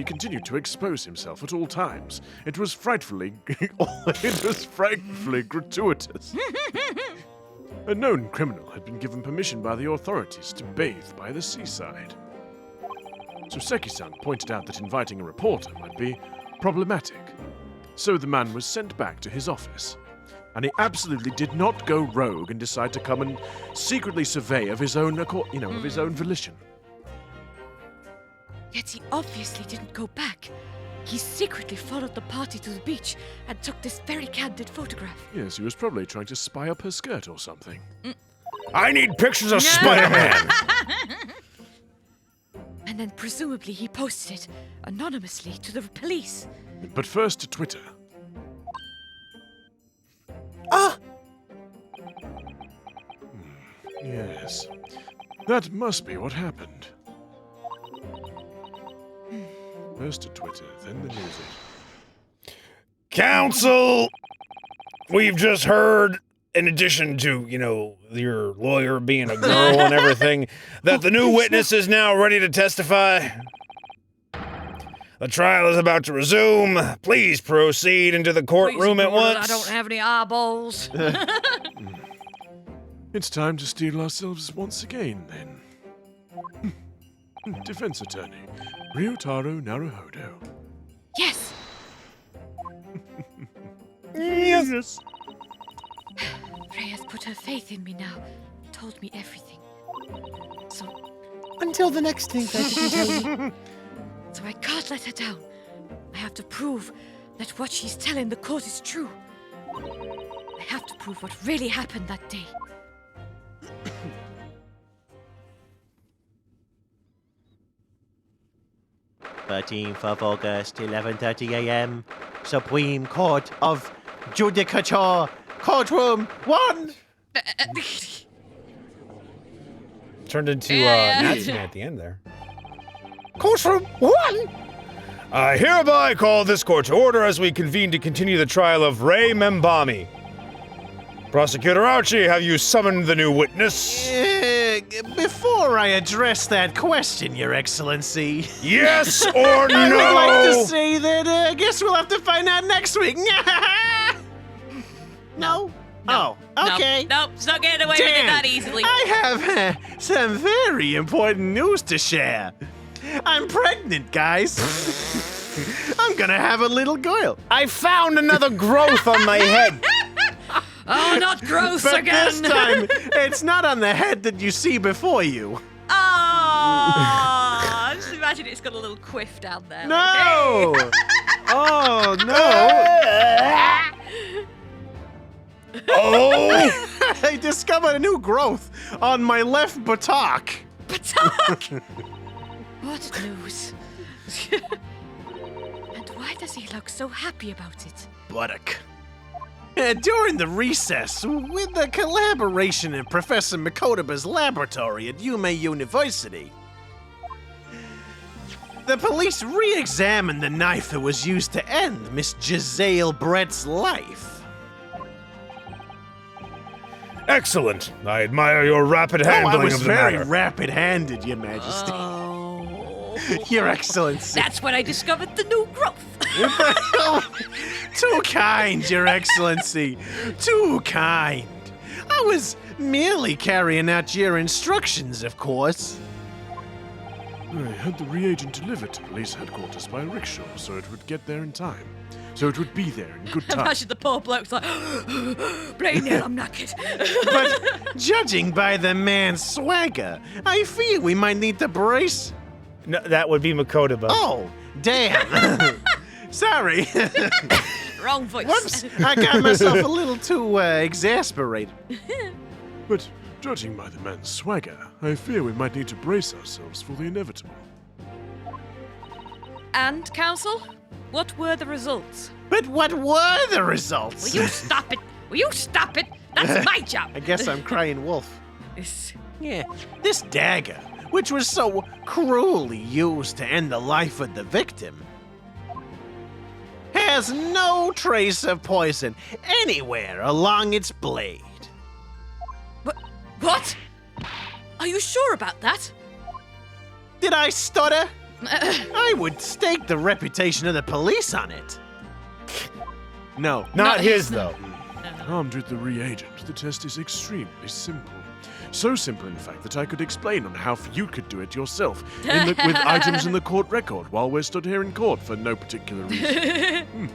continued to expose himself at all times. It was frightfully gratuitous. A known criminal had been given permission by the authorities to bathe by the seaside. Soseki-san pointed out that inviting a reporter might be problematic. So the man was sent back to his office. And he absolutely did not go rogue and decide to come and secretly survey of his own volition. Yet he obviously didn't go back. He secretly followed the party to the beach and took this very candid photograph. Yes, he was probably trying to spy up her skirt or something. I need pictures of Spider-Man. And then presumably he posted it anonymously to the police. But first to Twitter. Ah! Yes. That must be what happened. First to Twitter, then the news. Counsel, we've just heard, in addition to, your lawyer being a girl and everything, that the new witness is now ready to testify. The trial is about to resume. Please proceed into the courtroom at once. I don't have any eyeballs. It's time to steel ourselves once again, then. Defense attorney, Ryotaro Naruhodo. Yes. Yes. Freya's put her faith in me now. Told me everything. So Until the next thing that I can tell you. So I can't let her down. I have to prove that what she's telling the court is true. I have to prove what really happened that day. 13th of August, 11:30 a.m. Supreme Court of Judicature, Courtroom 1! Turned into Natsume at the end there. Courtroom 1! I hereby call this court to order as we convene to continue the trial of Ray Membami. Prosecutor Auchi, have you summoned the new witness? Before I address that question, Your Excellency, Yes or I would like to no? say that I guess we'll have to find out next week. No? Oh, okay. Nope, it's not getting away with it that easily. I have some very important news to share. I'm pregnant, guys. I'm gonna have a little girl. I found another growth on my head. Oh, not gross But again! this time, it's not on the head that you see before you. Oh, just imagine it's got a little quiff down there. No! Oh, no! Oh! I discovered a new growth on my left buttock. Patak! What news? And why does he look so happy about it? Buttock. During the recess, with the collaboration in Professor Makotoba's laboratory at Yumei University, the police re-examined the knife that was used to end Miss Giselle Brett's life. Excellent. I admire your rapid handling I was of the very matter. rapid-handed, Your Majesty. Oh. Your Excellency. That's when I discovered the new growth. Too kind, Your Excellency. Too kind. I was merely carrying out your instructions, of course. I had the reagent delivered to police headquarters by rickshaw so it would get there in time. So it would be there in good time. Imagine the poor bloke's like, brain nail, I'm knackered. But judging by the man's swagger, I fear we might need to brace. No, that would be Makotoba. Oh, damn. Sorry. Wrong voice. Whoops. I got myself a little too exasperated. But judging by the man's swagger, I fear we might need to brace ourselves for the inevitable. And, Counsel, what were the results? But what were the results? Will you stop it? Will you stop it? That's my job. I guess I'm crying wolf. This- Yeah, this dagger, which was so cruelly used to end the life of the victim, has no trace of poison anywhere along its blade. What? Are you sure about that? Did I stutter? I would stake the reputation of the police on it. No. Not his, though. Armed with the reagent, the test is extremely simple. So simple, in fact, that I could explain on how you could do it yourself with items in the court record while we're stood here in court for no particular reason.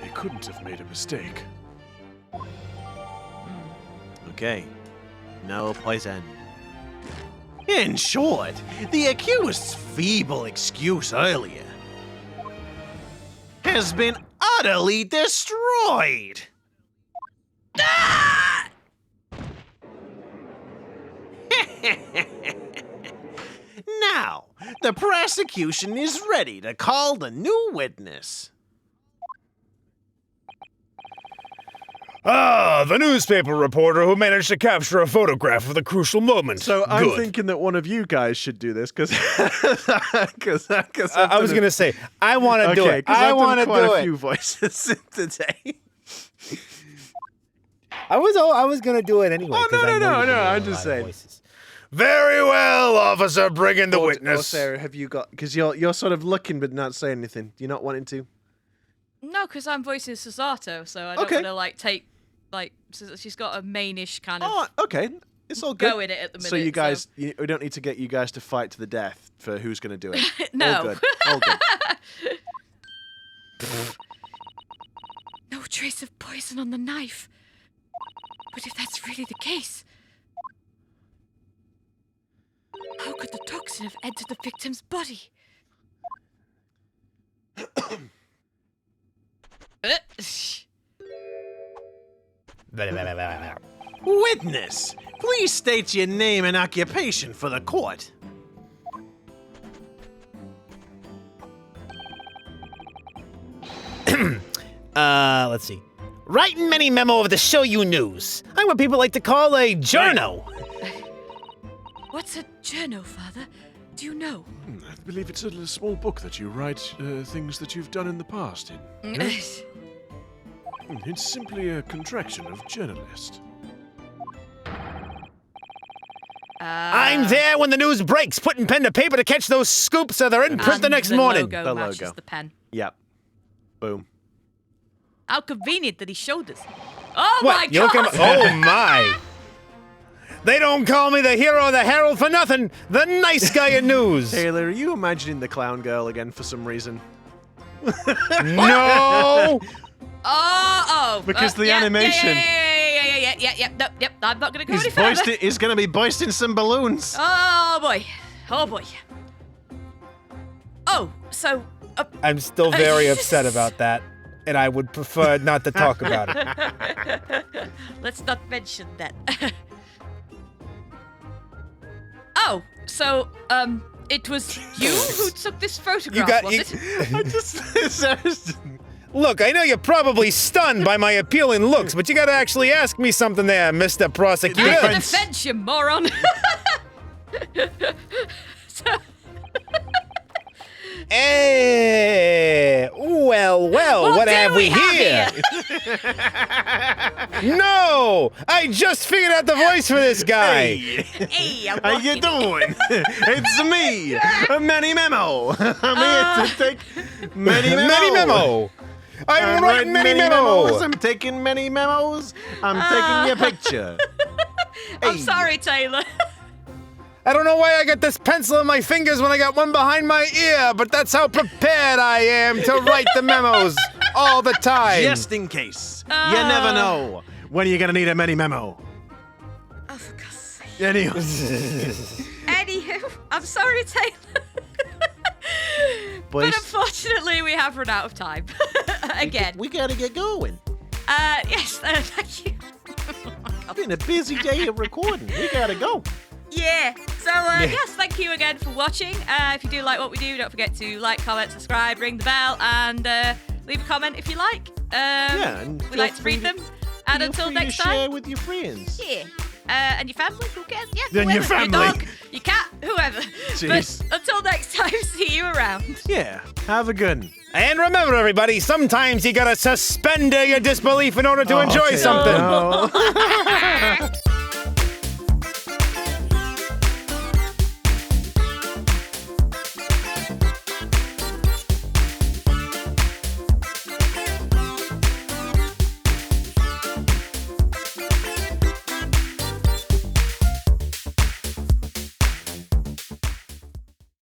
They couldn't have made a mistake. Okay. No poison. In short, the accused's feeble excuse earlier has been utterly destroyed. Ah! Now, the prosecution is ready to call the new witness. Ah, the newspaper reporter who managed to capture a photograph of the crucial moment. So I'm Good. thinking that one of you guys should do this because I was gonna say I want to do it. I want to do quite a it. few voices today. I was gonna do it anyway. Oh, 'cause I know you're doing I'm a just lot of saying. voices. Very well, officer. Bring in the Or witness. Sarah, have you got? Because you're sort of looking but not saying anything. You're not wanting to. No, because I'm voicing Susato, so I don't Okay. want to like take like. She's got a mainish kind of Oh, okay. It's all good. go in it at the minute. So you guys, we don't need to get you guys to fight to the death for who's going to do it. No. All good. All good. No trace of poison on the knife. But if that's really the case, how could the toxin have entered the victim's body? Witness, please state your name and occupation for the court. Let's see. Writing Menimemo of the Show You News. I'm what people like to call a journo. What's a journal, Father? Do you know? I believe it's a little small book that you write things that you've done in the past in. It's simply a contraction of journalist. I'm there when the news breaks, putting pen to paper to catch those scoops so they're in print the And next morning. Logo The matches logo. the pen. Yep. Boom. How convenient that he showed us. Oh What? my You looking? god! Oh my! They don't call me the hero of the Herald for nothing. The nice guy in news. Taylor, are you imagining the clown girl again for some reason? No. Oh. Because the yeah, animation. Yeah. Nope. Yep. I'm not gonna go any further. He's gonna be bursting some balloons. Oh boy. Oh, so I'm still very upset about that, and I would prefer not to talk about it. let's not mention that. Oh, so it was you who took this photograph, was it? I just. Look, I know you're probably stunned by my appealing looks, but you gotta actually ask me something there, Mr. Prosecutor. I'm the defense, you moron. Well, what do have we have here? No! I just figured out the voice for this guy. Hey, I'm How you walking. doing? It's me, Menimemo. I'm here to take Menimemo. Menimemo. I'm writing Menimemo. I'm taking many memos. I'm taking your picture. I'm Hey. sorry, Taylor. I don't know why I got this pencil in my fingers when I got one behind my ear, but that's how prepared I am to write the memos all the time. Just in case. You never know when you're gonna need a Menimemo. Oh, for God's sake. Anywho. Anywho, I'm sorry, Taylor. But unfortunately, we have run out of time. Again. We gotta get going. Yes, thank you. It's been a busy day of recording. We gotta go. Yeah. So, yes, thank you again for watching. If you do like what we do, don't forget to like, comment, subscribe, ring the bell, and leave a comment if you like. And we feel like to free read them. And Feel until free next to time. share with your friends. Yeah. And your family, who cares? Yeah, Then your whoever. family. Your dog, your cat, whoever. Jeez. But until next time, see you around. Yeah. Have a good one. And remember, everybody, sometimes you gotta suspend your disbelief in order to enjoy okay. something. No.